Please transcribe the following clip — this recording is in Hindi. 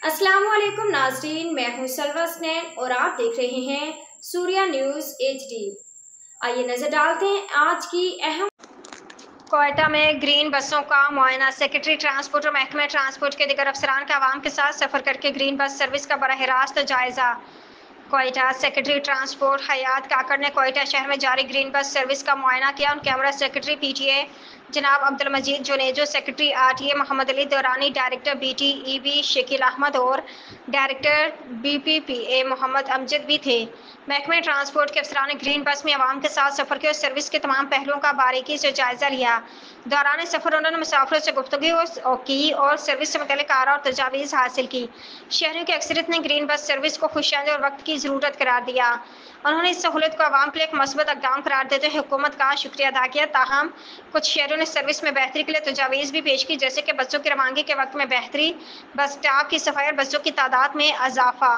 अस्सलामुअलैकुम नाज़रीन, मैं हूं सलवा स्नैन और आप देख रहे हैं सूर्या न्यूज़ HD। आइए नजर डालते हैं आज की अहम। क्वेटा में ग्रीन बसों का मुआयना। सेक्रेटरी ट्रांसपोर्ट और महकमा ट्रांसपोर्ट के दीगर अफसरान का आवाम के साथ सफ़र करके ग्रीन बस सर्विस का बराह रास्त जायज़ा। क्वेटा सेक्रेटरी ट्रांसपोर्ट हयात काकड़ ने क्वेटा शहर में जारी ग्रीन बस सर्विस का मुआयना किया। उन कैमरा सेक्रेटरी PTA जनाब Abdul Majeed Junejo, secretary RTA Mohammad Ali Durrani, director BTEB Shakeel Ahmed और डायरेक्टर BPPA मोहम्मद अमजद भी थे। महकमे ट्रांसपोर्ट के अफसरान ने ग्रीन बस में आवाम के साथ सफ़र किया और सर्विस के तमाम पहलुओं का बारीकी से जायज़ा लिया। दौरान सफ़र उन्होंने मुसाफिरों से गुफ्तगू की और सर्विस से मुतल्लिक़ आरा और तजावीज़ हासिल की। शहरियों की अक्सरियत ने ग्रीन बस सर्विस को खुशआमदीद और वक्त की ज़रूरत करार दिया। उन्होंने इस सहूलत को आवाम के लिए एक मस्बत इक़दाम करार देते हुए हुकूमत का शुक्रिया अदा किया। ताहम कुछ शहरों ने सर्विस में बेहतरी के लिए तजावीज़ भी पेश की, जैसे कि बसों की रवानगी के वक्त में बेहतरी, बस स्टॉप की सफाई और बसों की तादाद में इजाफा।